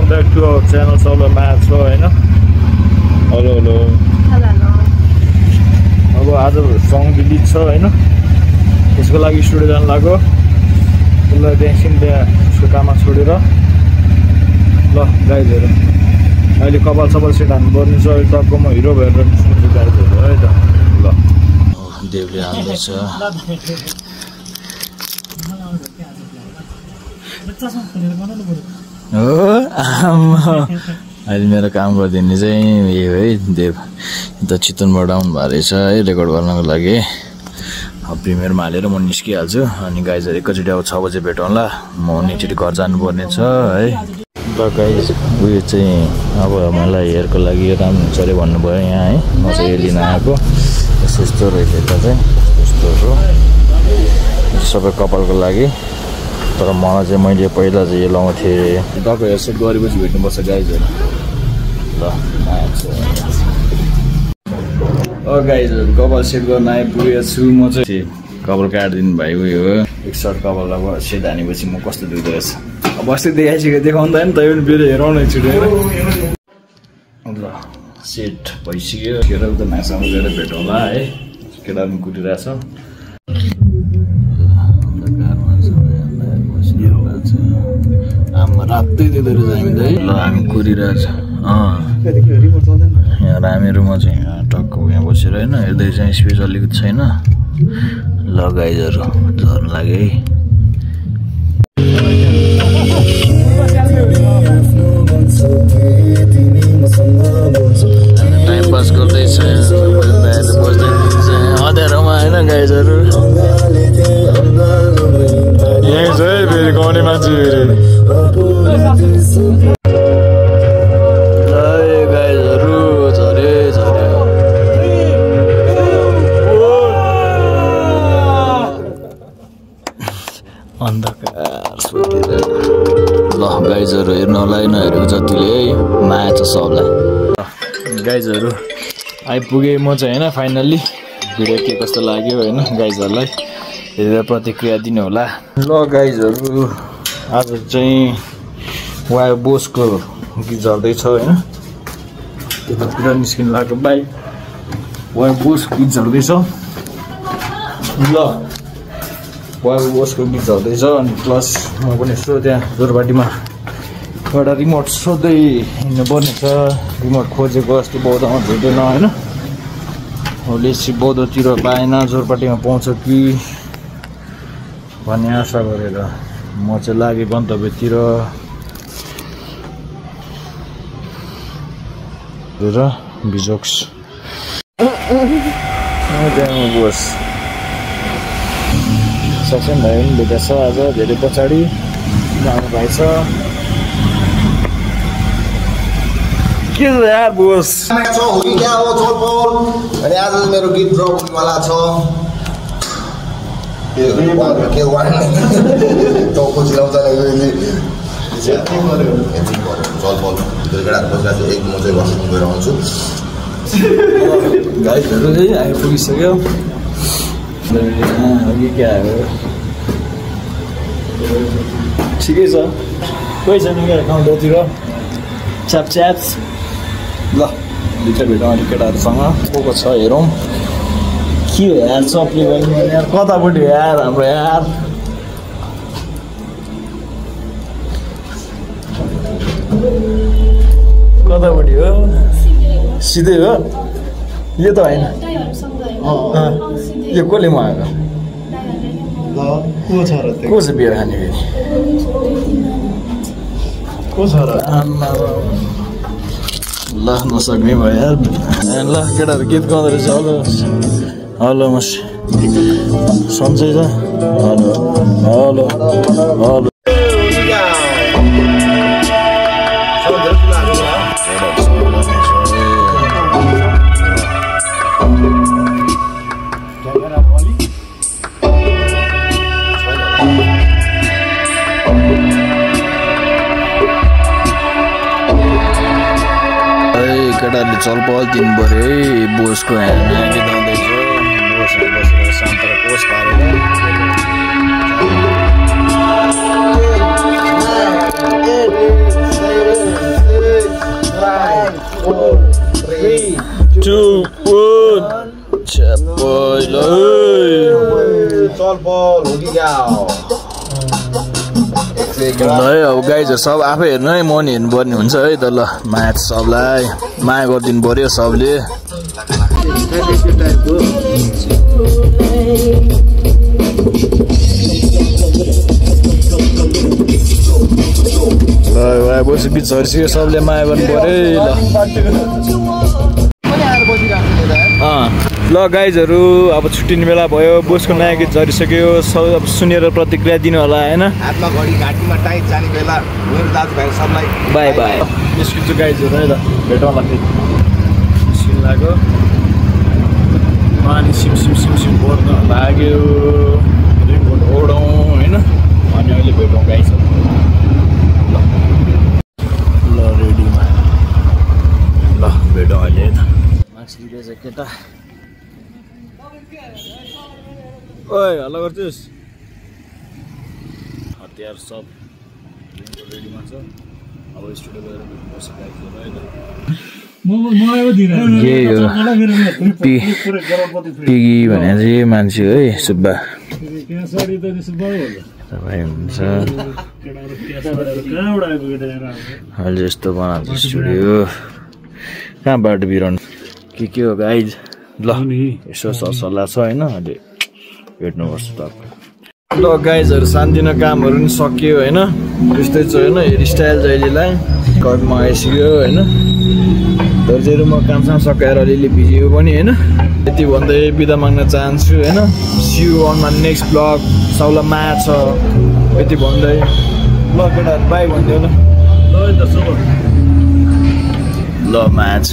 Back to our channel सबलाई मार्छ होइन। Hello hello. अब आज सङ डिलिट छ होइन, त्यसको लागि स्टुडियो जानु लाग्यो। उसलाई एकछिन त्यहाँ उसको काममा छोडेर ल गाइजहरू अहिले कपाल सपाल सेट हान्नु पर्ने छ। अहिले टक्क म हिरो भएर निस्किन्छु गाइजहरू है त। ल देवले हान्दैछ। हो अहिले मेरो काम गरिदिने चाहिँ यो है देव। अन्त चितवनबाट आउनु भएको रहेछ है रेकर्ड गर्नको लागि। प्रिमियरमा हालेर म निस्किहाल्छु। अनि गाइजहरू एकैचोटि अब 6 बजे भेटौँला। म एकचोटि घर जानुपर्ने छ है। ल गाइज उयो चाहिँ अब मलाई हेयरको लागि राम्रो हुन्छ अरे भन्नुभयो यहाँ है। म चाहिँ हेरिदिन आएको। यस्तो रहेछ यता चाहिँ यस्तोहरू सबै कपालको लागि। तर मलाई चाहिँ मैले पहिला चाहिँ यो लाउँथेँ। तपाईँ हेयरसेट गरेपछि भेट्नुपर्छ गाइजहरू। ल गाइजहरू कपाल सेट गर्न आइपुगेको छु। म चाहिँ कपाल काटिदिनु भाइ उयो हो। एक सर्ट कपाल अब सेट हानेपछि म कस्तो देख्दो रहेछ। अब अस्ति देखाइसकेको देखाउँदैन तै पनि फेरि हेराउनु एकचोटि। ल सेट भइसक्यो। केटा त मासुमा गएर भेटौँला है। केटा पनि कुटिरहेछ। आमा रातै दिँदो रहेछ हामीलाई। ल हामी कुरिरहेछ। यहाँ हामीहरूमा चाहिँ टक्क यहाँ बसेर होइन हेर्दै चाहिँ स्पेस अलिकति छैन। ल गाइजहरू झर्नु लाग्यो है। टाइम पास गर्दैछ अँध्यारोमा होइन गाइजहरू। यहीँ छ है फेरि गाउने मान्छे फेरि। गाइजहरू झरे झऱ्यो। अन्धकार सोधेर ल गाइजहरू हेर्नु होला है। नहेरेको जतिले है माया छ सबलाई। गाइजहरू आइपुगेँ म चाहिँ होइन फाइनल्ली। भिडियो के कस्तो लाग्यो होइन गाइजहरूलाई हेरेर प्रतिक्रिया दिनु होला। ल गाइजहरू आज चाहिँ वायो बोसको गीत झर्दैछ होइन। त्यतातिर निस्किनु लाग्यो बाइक। वायो बोसको गीत झर्दैछ। ल वायो बोसको गीत झर्दैछ। अनि प्लस म पनि यसो त्यहाँ जोरपाटीमा एउटा रिमोट सोध्दै हिँड्नुपर्ने छ। रिमोट खोजेको अस्ति बौद्धमा भेटेन होइन। होलेसी बौद्धतिर पाएन, जोरपाटीमा पाउँछ कि भन्ने आशा गरेर म चाहिँ लागेँ गन्तव्यतिर। बिजोक्स बोस सक्षम भाइ पनि भेटेको छ आज धेरै पछाडि। आउनु भाइ छ के छ यार बोस। अनि आज मेरो गीत ड्रप हुनेवाला छ। के टाउको चिलाउँछ केटाहरू बसिरहेको एक म चाहिँ बस्नु गएर आउँछु। गाइडहरू चाहिँ आइपुगिसक्यो। के आयो ठिकै छ। कोही छ नि क्या काउन्टरतिर च्याप च्याप्स। ल भित्र भेटौँ अलिक केटाहरूसँग को को छ हेरौँ। के हो यार चप्ली गर्नु यार कतापट्टि यार हाम्रो यार। कतापट्टि हो सिधै हो यो त होइन। यो कसले मगाएको को छ बियर खाने फेरि को छ र। आमा ल नसक्ने भयो यार। ल केटाहरू गीत गाउँदो रहेछ। हेलो हेलो मस सन्चै छ। हेलो हेलो हेलो केटाहरूले चलपल दिनु पऱ्यो है। बोसको यहाँ गीत आउँदैछ। बोसहरू बसेर शान्त र कोष पारेर ल है अब गाइजहरू सब आफै हेर्नु है, म नि हेर्नुपर्ने हुन्छ है त। ल माया सबलाई माया गरिदिनु पर्यो सबले। बसी बिच झरिसक्यो, सबले माया गर्नु पर्यो। ल गाइजहरू अब छुट्टिने बेला भयो, बोसको नयाँ गीत झरिसक्यो। सब सुनेर प्रतिक्रिया दिनु होला होइन। हातमा घडी घाँटीमा टाइट जाने बेला मेरो दाजुभाइ सबलाई बाई बाई। निस्किन्छु गाइजहरू है त, भेटौँला फेरि। निस्किन लाग्यो, पानी सिम सिम सिम सिम पर्न लाग्यो। रेनकोट ओढौँ होइन, अनि अहिले भेटौँ गाइजहरू। ल रेडीमा ल भेटौँ अहिले है त। मास्क लिँदैछ केटा। ओइ हल्ला गर्छुस्? हतियार सब रेडीमा छ। अब स्टुडियो गएर बस्छ गाइजहरू है त। यही हो पिगी भने चाहिँ मान्छे है, सुब्बा तपाईँ हुन्छ। अहिले यस्तो बनाएको स्टुडियो, कहाँबाट बिराउनु के हो गाइज। ल यसो सरसल्लाह छ होइन, अहिले भेट्नुपर्छ तपाईँ। ल गाइजहरू सानोतिनो कामहरू पनि सकियो होइन, त्यस्तै छ होइन। हेयर स्टाइल जहिलेलाई कटमा आइसक्यो होइन। दाजुहरू म कामसाम सकाएर अलिअलि भिजियो पनि होइन। यति भन्दै बिदा माग्न चाहन्छु होइन। See you on my next blog. सबलाई माया छ यति भन्दै। ल केटाहरू बाई भन्दै ल। ल माया छ।